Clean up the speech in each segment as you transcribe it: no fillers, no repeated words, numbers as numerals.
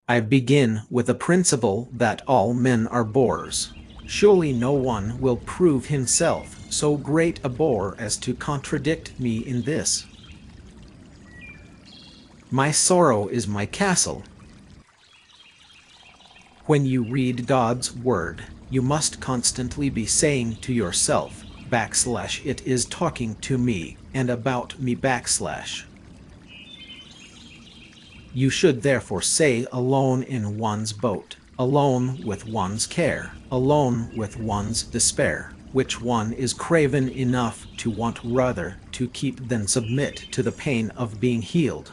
I begin with the principle that all men are bores. Surely no one will prove himself so great a bore as to contradict me in this. My sorrow is my castle. When you read God's word, you must constantly be saying to yourself, /it is talking to me, and about me /. You should therefore say alone in one's boat, alone with one's care, alone with one's despair, which one is craven enough to want rather to keep than submit to the pain of being healed.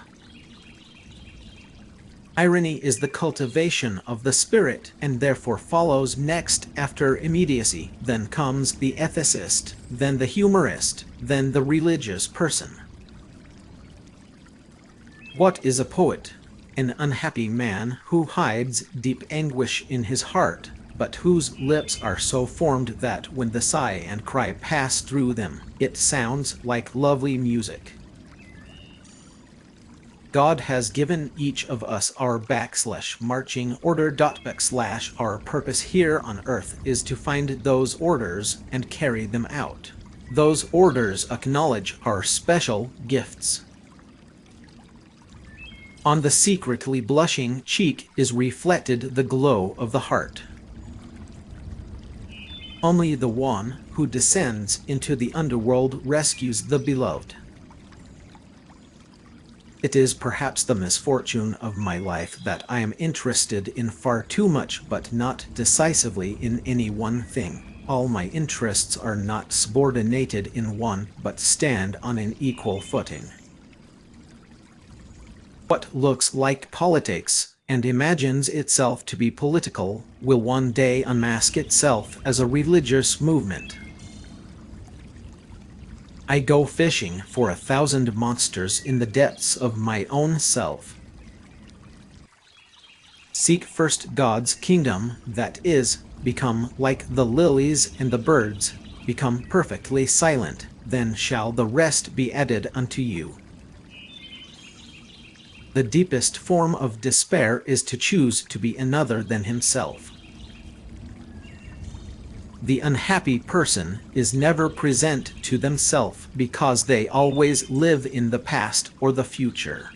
Irony is the cultivation of the spirit, and therefore follows next after immediacy. Then comes the ethicist, then the humorist, then the religious person. What is a poet? An unhappy man who hides deep anguish in his heart, but whose lips are so formed that when the sigh and cry pass through them, it sounds like lovely music. God has given each of us our /marching order. Our purpose here on earth is to find those orders and carry them out. Those orders acknowledge our special gifts. On the secretly blushing cheek is reflected the glow of the heart. Only the one who descends into the underworld rescues the beloved. It is perhaps the misfortune of my life that I am interested in far too much, but not decisively in any one thing. All my interests are not subordinated in one, but stand on an equal footing. What looks like politics and imagines itself to be political will one day unmask itself as a religious movement. I go fishing for 1,000 monsters in the depths of my own self. Seek first God's kingdom, that is, become like the lilies and the birds, become perfectly silent, then shall the rest be added unto you. The deepest form of despair is to choose to be another than himself. The unhappy person is never present to themselves because they always live in the past or the future.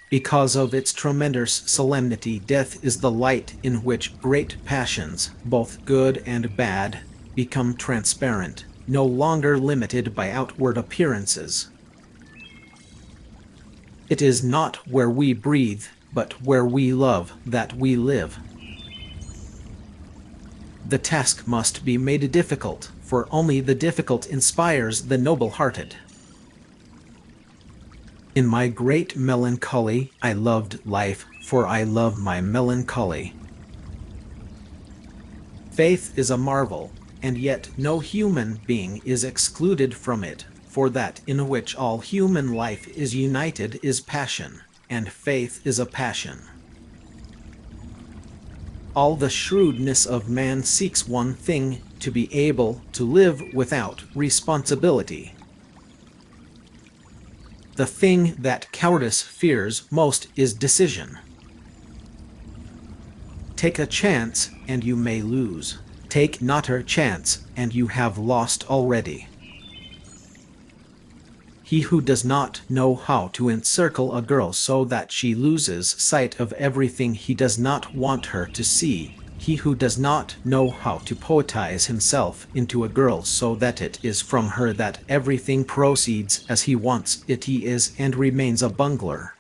Because of its tremendous solemnity, death is the light in which great passions, both good and bad, become transparent, no longer limited by outward appearances. It is not where we breathe, but where we love, that we live. The task must be made difficult, for only the difficult inspires the noble-hearted. In my great melancholy, I loved life, for I love my melancholy. Faith is a marvel, and yet no human being is excluded from it, for that in which all human life is united is passion, and faith is a passion. All the shrewdness of man seeks one thing, to be able to live without responsibility. The thing that cowardice fears most is decision. Take a chance, and you may lose. Take not a chance, and you have lost already. He who does not know how to encircle a girl so that she loses sight of everything he does not want her to see, he who does not know how to poetize himself into a girl so that it is from her that everything proceeds as he wants it, he is and remains a bungler.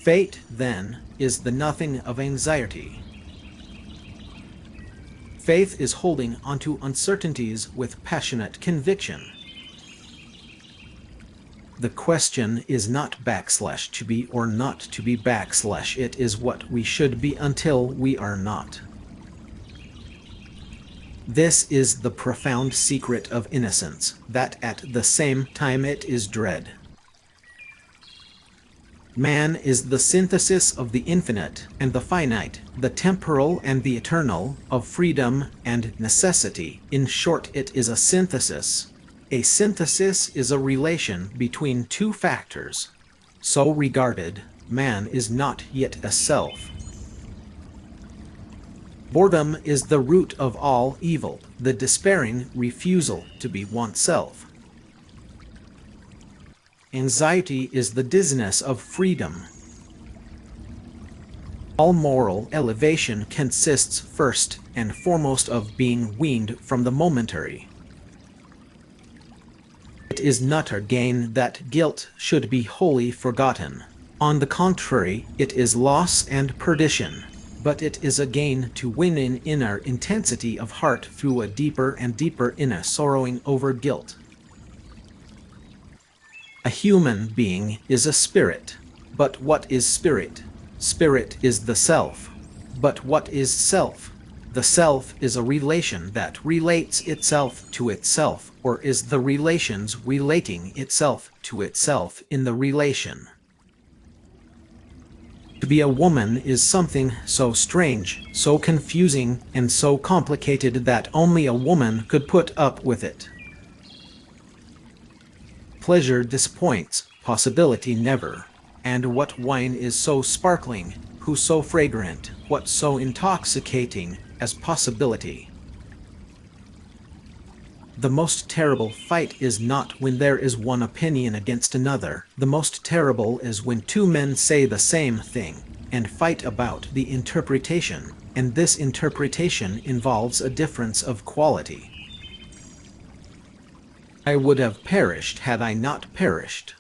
Fate, then, is the nothing of anxiety. Faith is holding onto uncertainties with passionate conviction. The question is not to be or not to be it is what we should be until we are not. This is the profound secret of innocence, that at the same time it is dread. Man is the synthesis of the infinite and the finite, the temporal and the eternal, of freedom and necessity. In short, it is a synthesis. A synthesis is a relation between two factors. So regarded, man is not yet a self. Boredom is the root of all evil, the despairing refusal to be oneself. Anxiety is the dizziness of freedom. All moral elevation consists first and foremost of being weaned from the momentary. It is not our gain that guilt should be wholly forgotten. On the contrary, it is loss and perdition. But it is a gain to win in inner intensity of heart through a deeper and deeper inner sorrowing over guilt. A human being is a spirit. But what is spirit? Spirit is the self. But what is self? The self is a relation that relates itself to itself, or is the relations relating itself to itself in the relation. To be a woman is something so strange, so confusing, and so complicated that only a woman could put up with it. Pleasure disappoints, possibility never. And what wine is so sparkling, who so fragrant, what so intoxicating, as possibility? The most terrible fight is not when there is one opinion against another. The most terrible is when two men say the same thing, and fight about the interpretation, and this interpretation involves a difference of quality. I would have perished had I not perished.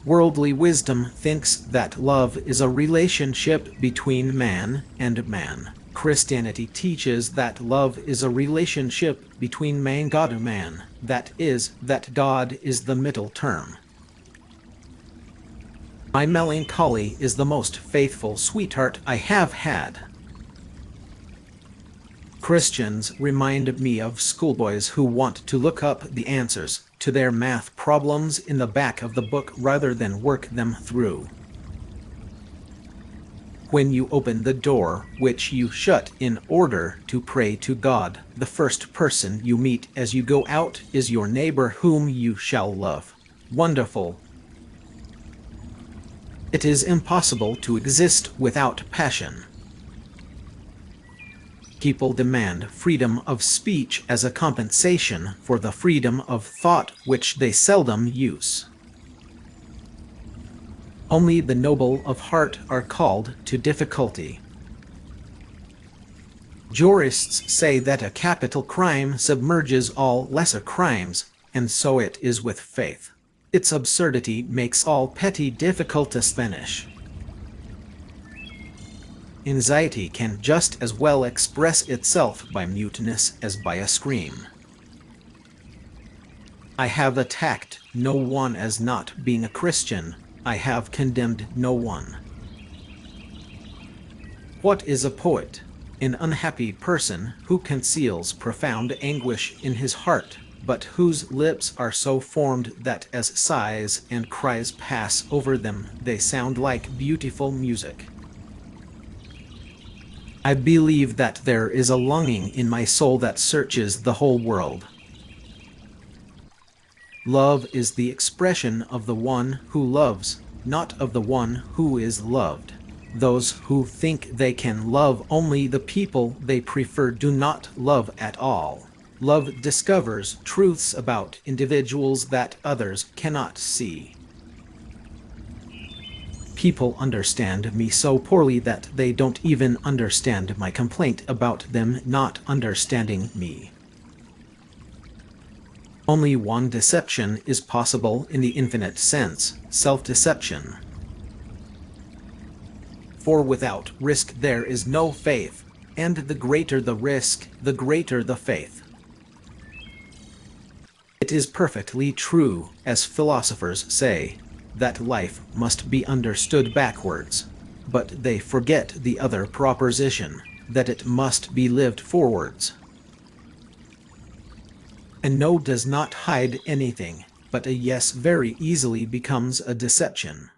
Worldly wisdom thinks that love is a relationship between man and man. Christianity teaches that love is a relationship between man and God and man, that is, that God is the middle term. My melancholy is the most faithful sweetheart I have had. Christians remind me of schoolboys who want to look up the answers to their math problems in the back of the book rather than work them through. When you open the door, which you shut in order to pray to God, the first person you meet as you go out is your neighbor whom you shall love. Wonderful. It is impossible to exist without passion. People demand freedom of speech as a compensation for the freedom of thought which they seldom use. Only the noble of heart are called to difficulty. Jurists say that a capital crime submerges all lesser crimes, and so it is with faith. Its absurdity makes all petty difficulties vanish. Anxiety can just as well express itself by muteness as by a scream. I have attacked no one as not being a Christian. I have condemned no one. What is a poet? An unhappy person who conceals profound anguish in his heart, but whose lips are so formed that as sighs and cries pass over them, they sound like beautiful music. I believe that there is a longing in my soul that searches the whole world. Love is the expression of the one who loves, not of the one who is loved. Those who think they can love only the people they prefer do not love at all. Love discovers truths about individuals that others cannot see. People understand me so poorly that they don't even understand my complaint about them not understanding me. Only one deception is possible in the infinite sense, self-deception. For without risk there is no faith, and the greater the risk, the greater the faith. It is perfectly true, as philosophers say, that life must be understood backwards, but they forget the other proposition, that it must be lived forwards. A no does not hide anything, but a yes very easily becomes a deception.